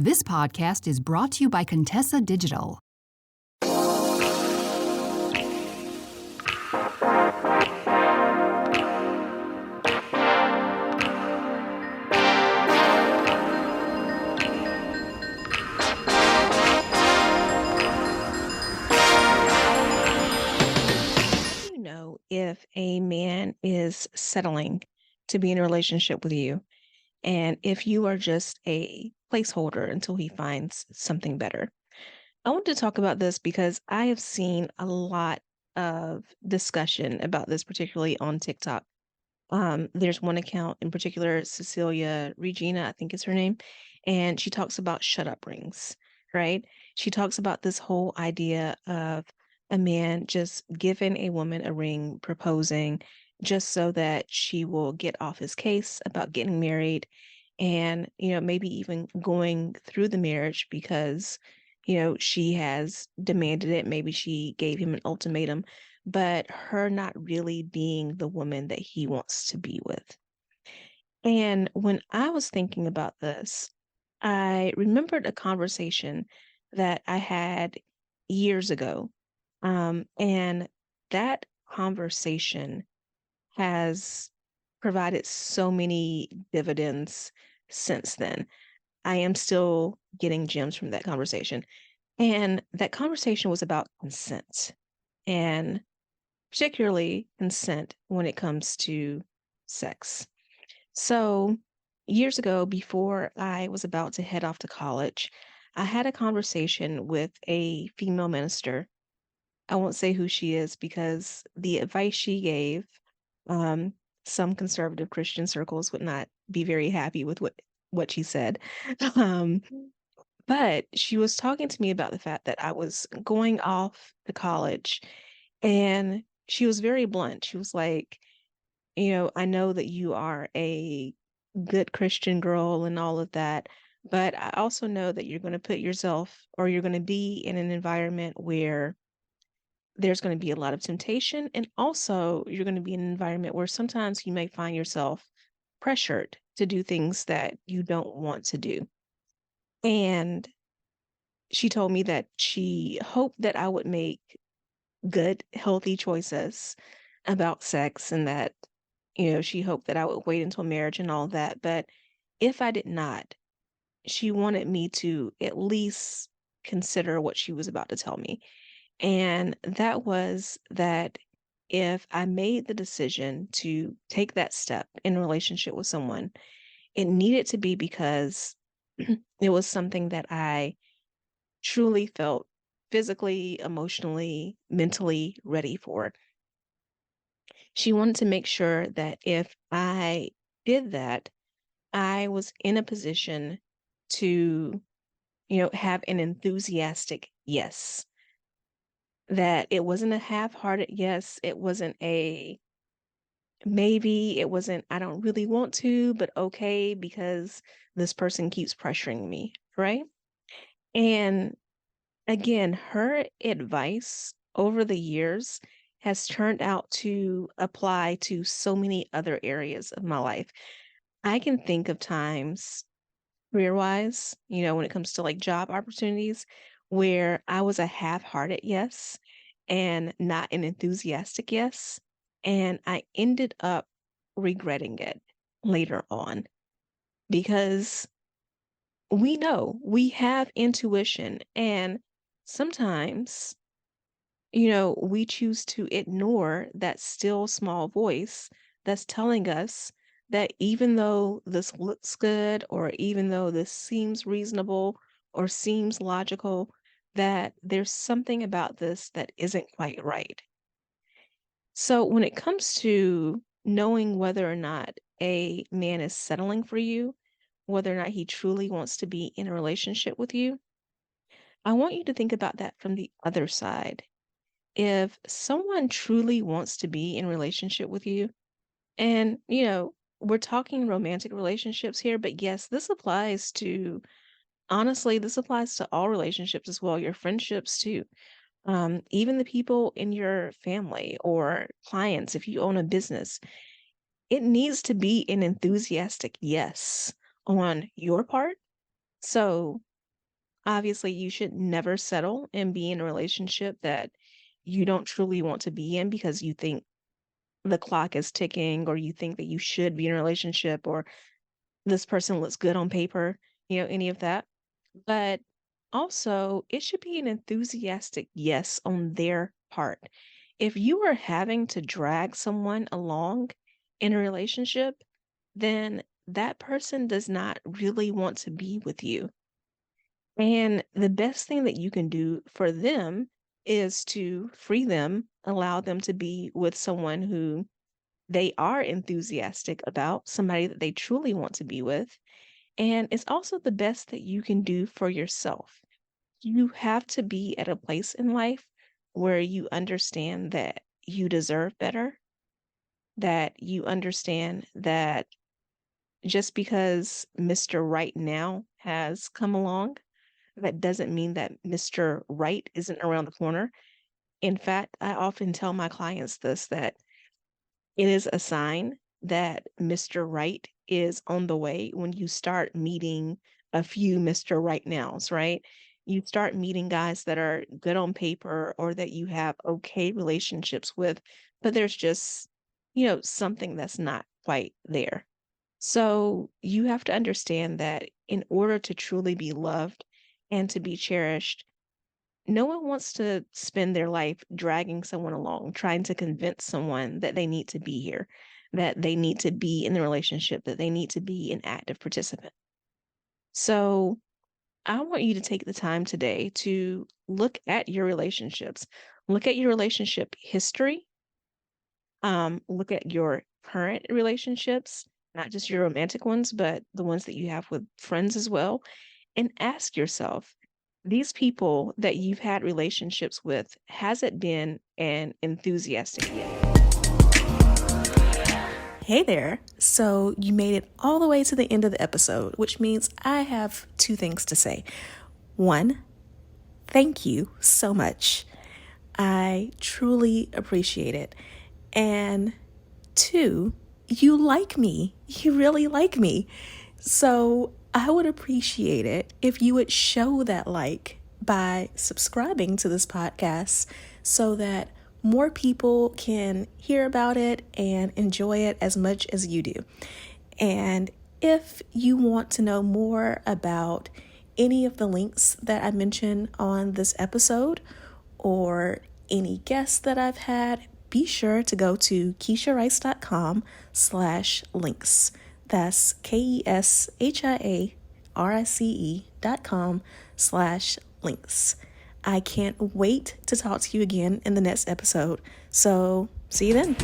This podcast is brought to you by Contessa Digital. If a man is settling to be in a relationship with you, and if you are just a placeholder until he finds something better. I want to talk about this because I have seen a lot of discussion about this, particularly on TikTok. There's one account in particular, Cecilia Regina, I think is her name, and she talks about shut up rings, right? She talks about this whole idea of a man just giving a woman a ring, proposing, just so that she will get off his case about getting married and, maybe even going through the marriage because, she has demanded it. Maybe she gave him an ultimatum, but her not really being the woman that he wants to be with. And when I was thinking about this, I remembered a conversation that I had years ago. And that conversation has provided so many dividends since then. I am still getting gems from that conversation. And that conversation was about consent, and particularly consent when it comes to sex. So, years ago, before I was about to head off to college, I had a conversation with a female minister. I won't say who she is because the advice she gave, um, some conservative Christian circles would not be very happy with what she said. Um, but she was talking to me about the fact that I was going off to college, and she was very blunt. She was like, I know that you are a good Christian girl and all of that, but I also know that you're going to put yourself, or you're going to be in an environment where there's going to be a lot of temptation. And also, you're going to be in an environment where sometimes you may find yourself pressured to do things that you don't want to do. And she told me that she hoped that I would make good, healthy choices about sex, and that, she hoped that I would wait until marriage and all that. But if I did not, she wanted me to at least consider what she was about to tell me. And that was that if I made the decision to take that step in a relationship with someone, it needed to be because it was something that I truly felt physically, emotionally, mentally ready for. She wanted to make sure that if I did that, I was in a position to, have an enthusiastic yes. That it wasn't a half-hearted yes. It wasn't a maybe. It wasn't, I don't really want to, but okay, because this person keeps pressuring me, right? And again, her advice over the years has turned out to apply to so many other areas of my life. I can think of times career-wise, when it comes to like job opportunities, where I was a half-hearted yes and not an enthusiastic yes. And I ended up regretting it later on because we know we have intuition, and sometimes, we choose to ignore that still small voice that's telling us that even though this looks good, or even though this seems reasonable or seems logical, that there's something about this that isn't quite right. So when it comes to knowing whether or not a man is settling for you, whether or not he truly wants to be in a relationship with you, I want you to think about that from the other side. If someone truly wants to be in relationship with you, and, we're talking romantic relationships here, but yes, this applies to all relationships as well, your friendships too. Even the people in your family or clients, if you own a business, it needs to be an enthusiastic yes on your part. So Obviously, you should never settle and be in a relationship that you don't truly want to be in because you think the clock is ticking, or you think that you should be in a relationship, or this person looks good on paper, any of that. But also, it should be an enthusiastic yes on their part. If you are having to drag someone along in a relationship, then that person does not really want to be with you. And the best thing that you can do for them is to free them, allow them to be with someone who they are enthusiastic about, somebody that they truly want to be with. And it's also the best that you can do for yourself. You have to be at a place in life where you understand that you deserve better, that you understand that just because Mr. Right now has come along, that doesn't mean that Mr. Right isn't around the corner. In fact, I often tell my clients this, that it is a sign that Mr. Right is on the way when you start meeting a few Mr. Right Nows, right? You start meeting guys that are good on paper or that you have okay relationships with, but there's just, something that's not quite there. So you have to understand that in order to truly be loved and to be cherished, no one wants to spend their life dragging someone along, trying to convince someone that they need to be here, that they need to be in the relationship, that they need to be an active participant. So I want you to take the time today to look at your relationships, look at your relationship history, look at your current relationships, not just your romantic ones, but the ones that you have with friends as well, and ask yourself, these people that you've had relationships with, has it been an enthusiastic yes? Hey there. So you made it all the way to the end of the episode, which means I have two things to say. One, thank you so much. I truly appreciate it. And two, you like me. You really like me. So I would appreciate it if you would show that like by subscribing to this podcast so that more people can hear about it and enjoy it as much as you do. And if you want to know more about any of the links that I mentioned on this episode or any guests that I've had, be sure to go to KeshiaRice.com/links. That's KeshiaRice.com/links. I can't wait to talk to you again in the next episode. So see you then.